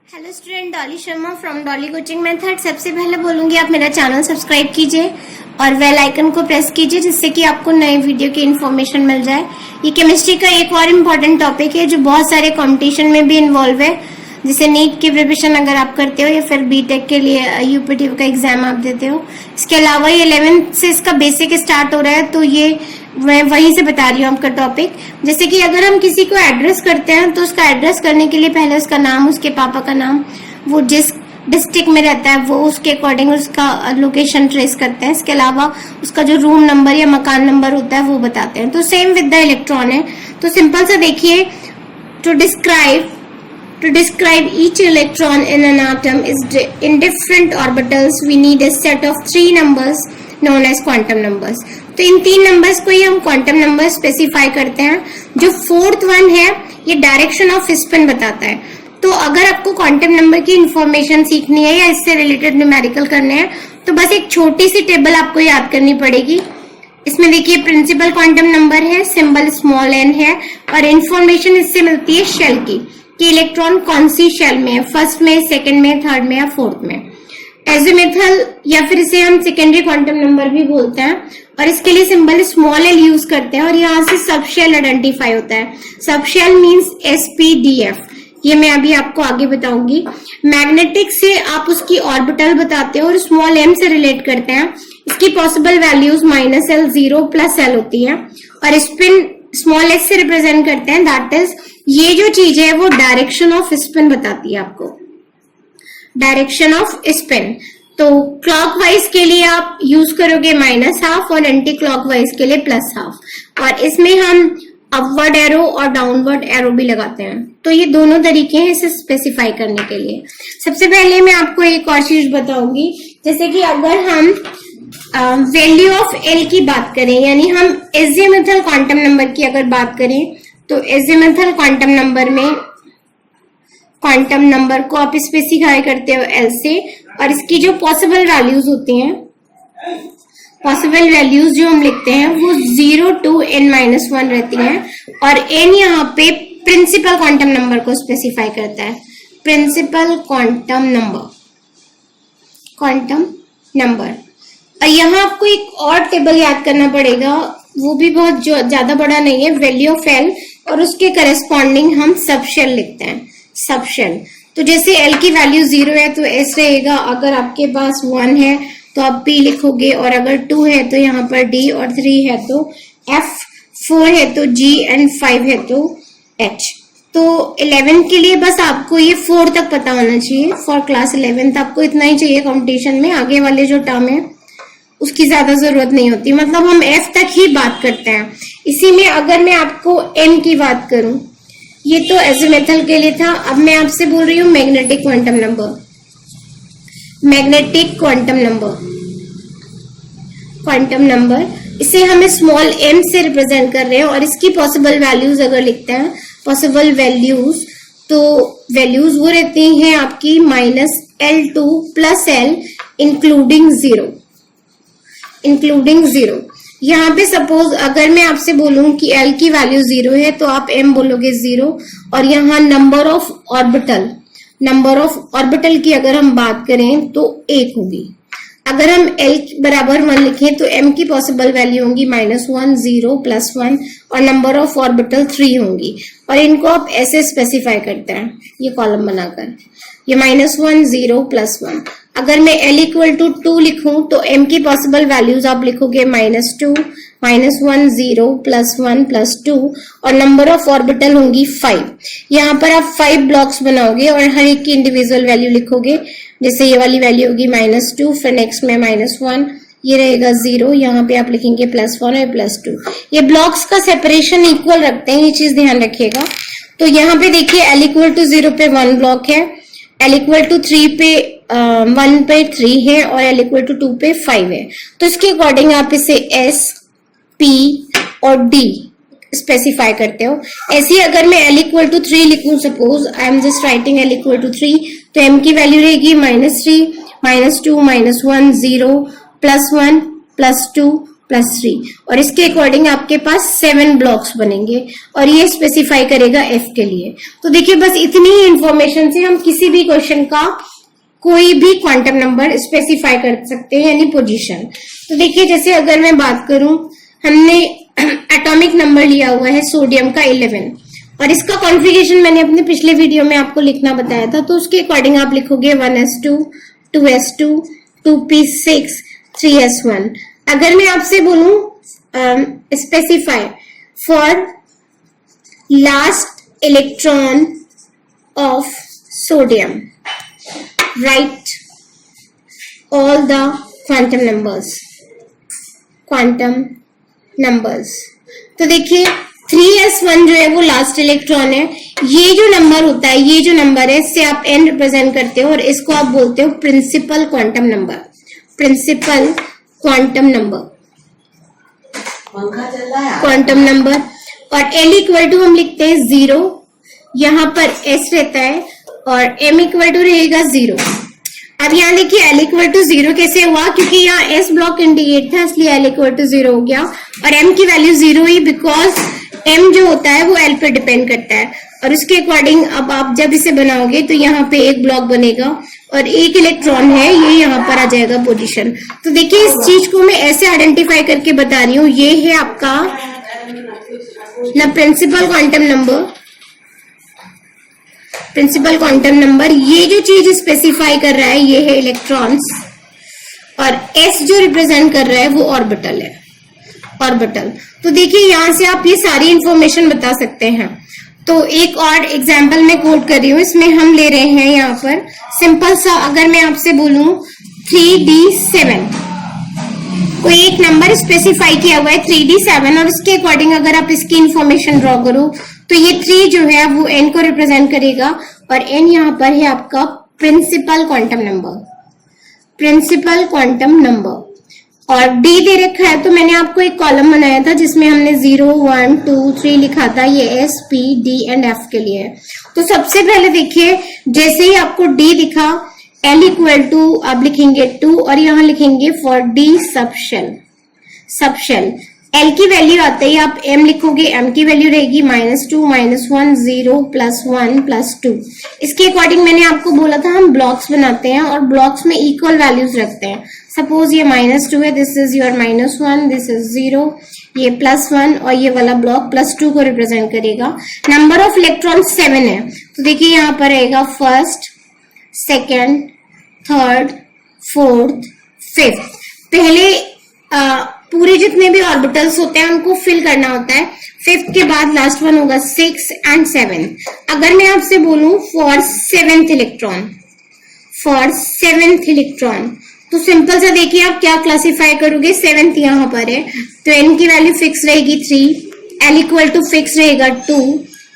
Hello student, Dolly Sharma from Dolly coaching method. सबसे पहले बोलूंगी आप मेरा चैनल सब्सक्राइब कीजिए और बेल आइकन को प्रेस कीजिए जिससे कि आपको नए वीडियो की इन्फॉर्मेशन मिल जाए। ये केमिस्ट्री का एक और इम्पोर्टेंट टॉपिक है जो बहुत सारे कंपटीशन में भी इन्वॉल्व है, जैसे नीट की प्रिपरेशन अगर आप करते हो या फिर बीटेक के लिए यूपीटी का एग्जाम आप देते हो। इसके अलावा ये 11th से इसका बेसिक स्टार्ट हो रहा है, तो ये मैं वहीं से बता रही हूँ आपका टॉपिक। जैसे कि अगर हम किसी को एड्रेस करते हैं तो उसका एड्रेस करने के लिए पहले उसका नाम, उसके पापा का नाम, वो जिस डिस्ट्रिक्ट में रहता है वो उसके अकॉर्डिंग उसका लोकेशन ट्रेस करते हैं। इसके अलावा उसका जो रूम नंबर या मकान नंबर होता है वो बताते हैं। तो सेम विद द इलेक्ट्रॉन है। तो सिंपल सा देखिए, to describe each electron in an atom is in different orbitals we need a set of 3 numbers known as quantum numbers। तो इन 3 नंबर्स को ही हम क्वांटम नंबर स्पेसिफाई करते हैं। जो 4th वन है ये डायरेक्शन ऑफ स्पिन बताता है। तो अगर आपको क्वांटम नंबर की इंफॉर्मेशन सीखनी है या इससे रिलेटेड न्यूमेरिकल करने हैं तो बस एक छोटी सी टेबल आपको याद करनी पड़ेगी। इसमें देखिए प्रिंसिपल क्वांटम नंबर है, सिंबल स्मॉल n है और इंफॉर्मेशन इससे मिलती है शेल की, कि इलेक्ट्रॉन कौन सी शेल में है, फर्स्ट में, सेकंड में, थर्ड में या फोर्थ में। एजिमुथल या फिर इसे हम सेकेंडरी क्वांटम नंबर भी बोलते हैं और इसके लिए सिंबल स्मॉल एल यूज करते हैं और यहाँ से सब शेल आइडेंटिफाई होता है। सब शेल मीन्स SPDF, ये मैं अभी आपको आगे बताऊंगी। मैग्नेटिक से आप उसकी ऑर्बिटल बताते हो और स्मॉल m से रिलेट करते हैं। इसकी पॉसिबल वैल्यूज -L, 0 + L होती है और स्पिन स्मॉल s से रिप्रेजेंट करते हैं। दैट इज ये जो चीज है वो डायरेक्शन ऑफ स्पिन बताती है आपको, डायरेक्शन ऑफ स्पिन। तो क्लॉकवाइज के लिए आप यूज करोगे -½ और एंटी क्लॉकवाइज के लिए +½ और इसमें हम अपवर्ड एरो और डाउनवर्ड एरो भी लगाते हैं। तो ये दोनों तरीके हैं इसे स्पेसिफाई करने के लिए। सबसे पहले मैं आपको एक और चीज बताऊंगी, जैसे कि अगर हम वैल्यू ऑफ L की बात करें, यानी हम एजिमुथल क्वांटम नंबर की अगर बात करें तो एजिमुथल क्वांटम नंबर में क्वांटम नंबर को आप स्पेसिफाई करते हो L से और इसकी जो पॉसिबल वैल्यूज होती हैं, पॉसिबल वैल्यूज जो हम लिखते हैं वो 0 to n-1 रहती हैं और n यहाँ पे प्रिंसिपल क्वांटम नंबर को स्पेसिफाई करता है। Principal quantum number. और यहाँ आपको एक और टेबल याद करना पड़ेगा, वो भी बहुत ज्यादा बड़ा नहीं है, वैल्यू ऑफ L और उसके करस्पॉन्डिंग हम सब शेल लिखते हैं। सब शेल तो जैसे L की वैल्यू 0 है तो S रहेगा, अगर आपके पास 1 है तो आप P लिखोगे और अगर 2 है तो यहाँ पर D और 3 है तो F, 4 है तो G एंड 5 है तो H। तो 11 के लिए बस आपको ये 4 तक पता होना चाहिए। फॉर क्लास 11 आपको इतना ही चाहिए। कंपटीशन में आगे वाले जो टर्म है उसकी ज्यादा जरूरत नहीं होती, मतलब हम F तक ही बात करते हैं। इसी में अगर मैं आपको M की बात करूं, ये तो एजिमुथल के लिए था। अब मैं आपसे बोल रही हूँ magnetic quantum number. Magnetic quantum number इसे हम स्मॉल m से रिप्रेजेंट कर रहे हैं और इसकी पॉसिबल वैल्यूज अगर लिखते हैं, पॉसिबल वैल्यूज, तो वैल्यूज वो रहती हैं आपकी -L2 + L इंक्लूडिंग 0। यहाँ पे सपोज अगर मैं आपसे बोलूं कि L की वैल्यू 0 है तो आप M बोलोगे 0 और यहाँ नंबर ऑफ ऑर्बिटल की अगर हम बात करें तो 1 होगी। अगर हम L बराबर 1 लिखें तो M की पॉसिबल वैल्यू होंगी -1, 0, +1 और नंबर ऑफ ऑर्बिटल 3 होंगी और इनको आप ऐसे स्पेसिफाई करते हैं ये कॉलम बनाकर, ये -1, 0, +1। अगर मैं L = 2 लिखूं तो M की पॉसिबल वैल्यूज आप लिखोगे -2, -1, 0, +1, +2 और नंबर ऑफ ऑर्बिटल होंगी 5। यहाँ पर आप 5 ब्लॉक्स बनाओगे और हर एक की इंडिविजुअल वैल्यू लिखोगे। जैसे ये वाली वैल्यू होगी -2, फिर नेक्स्ट में -1, ये रहेगा 0, यहाँ पे आप लिखेंगे +1 और +2। ये ब्लॉक्स का सेपरेशन इक्वल रखते हैं, ये चीज ध्यान रखिएगा। तो यहाँ पे देखिए L = 0 पे 1 ब्लॉक है, L = 3 पे 1 पे 3 है और L = 2 पे 5 है। तो इसके अकॉर्डिंग आप इसे S, P और D स्पेसिफाई करते हो। ऐसे अगर मैं L = 3 लिखूं, suppose I am just writing L = 3, तो M की वैल्यू रहेगी -3, -2, -1, 0, +1, +2, +3 और इसके अकॉर्डिंग आपके पास 7 ब्लॉक्स बनेंगे और ये स्पेसिफाई करेगा F के लिए। तो देखिए बस इतनी ही इंफॉर्मेशन से हम किसी भी क्वेश्चन का कोई भी क्वांटम नंबर स्पेसिफाई कर सकते हैं यानी पोजीशन। तो देखिए जैसे अगर मैं बात करूं, हमने एटॉमिक नंबर लिया हुआ है सोडियम का 11 और इसका कॉन्फ़िगरेशन मैंने अपने पिछले वीडियो में आपको लिखना बताया था। तो उसके अकॉर्डिंग आप लिखोगे 1s2, 2s2, 2p6, 3s1। अगर मैं आपसे बोलूं specify for last electron of sodium, write all the quantum numbers। तो देखिए 3s1 जो है वो लास्ट इलेक्ट्रॉन है। ये जो नंबर होता है, ये जो नंबर है, इससे आप n रिप्रेजेंट करते हो और इसको आप बोलते हो principal quantum number. Principal quantum number, quantum number. और l इक्वल टू हम लिखते हैं 0, यहाँ पर s रहता है और m इक्वल टू रहेगा 0। अब यहाँ देखिए l इक्वल टू 0 कैसे हुआ, क्योंकि यहाँ s ब्लॉक इंडिकेट था इसलिए l इक्वल टू 0 हो गया और m की वैल्यू 0 ही, बिकॉज m जो होता है वो l पर डिपेंड करता है। और उसके अकॉर्डिंग अब आप जब इसे बनाओगे तो यहाँ पे एक ब्लॉक बनेगा और एक इलेक्ट्रॉन है, ये यहाँ पर आ जाएगा पोजीशन। तो देखिए इस चीज को मैं ऐसे आइडेंटिफाई करके बता रही हूँ, ये है आपका ना principal quantum number. Principal quantum number, ये जो चीज स्पेसिफाई कर रहा है ये है इलेक्ट्रॉन्स और s जो रिप्रेजेंट कर रहा है वो ऑर्बिटल है, ऑर्बिटल। तो देखिए यहां से आप ये सारी इंफॉर्मेशन बता सकते हैं। तो एक और एग्जांपल मैं कोट कर रही हूँ, इसमें हम ले रहे हैं यहाँ पर सिंपल सा, अगर मैं आपसे बोलूं 3d7, कोई एक नंबर स्पेसिफाई किया हुआ है 3d7 और उसके अकॉर्डिंग अगर आप इसकी इंफॉर्मेशन ड्रॉ करो तो ये 3 जो है वो n को रिप्रेजेंट करेगा और n यहाँ पर है आपका principal quantum number, principal quantum number. और d दे रखा है तो मैंने आपको एक कॉलम बनाया था जिसमें हमने 0, 1, 2, 3 लिखा था, ये s, p, d and f के लिए है। तो सबसे पहले देखिए जैसे ही आपको d दिखा, l इक्वल टू आप लिखेंगे 2 और यहाँ लिखेंगे for d sub shell, sub shell. l की वैल्यू आते ही आप m लिखोगे, m की वैल्यू रहेगी -2, -1, 0, +1, +2। इसके अकॉर्डिंग मैंने आपको बोला था हम ब्लॉक्स बनाते हैं और ब्लॉक्स में इक्वल वैल्यूज रखते हैं। सपोज ये -2 है, this is your -1, this is 0, ये +1 और ये वाला ब्लॉक +2 को रिप्रेजेंट करेगा। नंबर ऑफ इलेक्ट्रॉन 7 है, तो देखिए यहाँ पर रहेगा first, second, third, fourth, fifth. पहले पूरे जितने भी ऑर्बिटल्स होते हैं उनको फिल करना होता है, फिफ्थ के बाद लास्ट वन होगा 6 एंड 7। अगर मैं आपसे बोलूं for 7th electron, for 7th electron, तो सिंपल सा देखिए आप क्या क्लासिफाई करोगे, 7th यहाँ पर है तो n की वैल्यू फिक्स रहेगी 3, l इक्वल टू फिक्स रहेगा 2,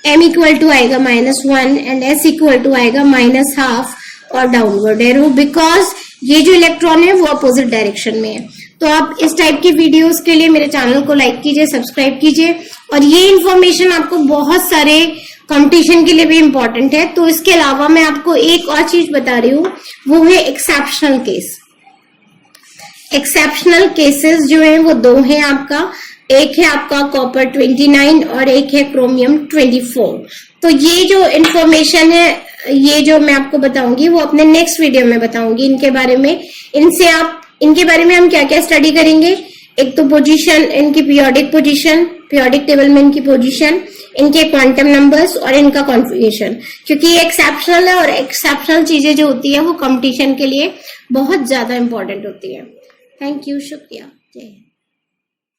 m इक्वल टू आएगा -1 एंड s इक्वल टू आएगा -12 और डाउनवर्ड एरो, बिकॉज ये जो इलेक्ट्रॉन है वो अपोजिट डायरेक्शन में है। तो आप इस टाइप की वीडियोस के लिए मेरे चैनल को लाइक कीजिए, सब्सक्राइब कीजिए और ये इन्फॉर्मेशन आपको बहुत सारे कंपटीशन के लिए भी इम्पोर्टेंट है। तो इसके अलावा मैं आपको एक और चीज बता रही हूँ, वो है एक्सेप्शनल केस। एक्सेप्शनल केसेस जो है वो 2 हैं आपका, एक है आपका कॉपर 29 और एक है क्रोमियम 24। तो ये जो इन्फॉर्मेशन है, ये जो मैं आपको बताऊंगी वो अपने नेक्स्ट वीडियो में बताऊंगी इनके बारे में। इनके बारे में हम क्या क्या स्टडी करेंगे, एक तो पोजीशन, इनकी पीरियोडिक पोजीशन, पीरियोडिक टेबल में इनकी पोजीशन, इनके क्वांटम नंबर्स और इनका कॉन्फ़िगरेशन, क्योंकि ये एक्सेप्शनल है और एक्सेप्शनल चीजें जो होती है वो कंपटीशन के लिए बहुत ज्यादा इंपॉर्टेंट होती है। थैंक यू, शुक्रिया, जय हिंद।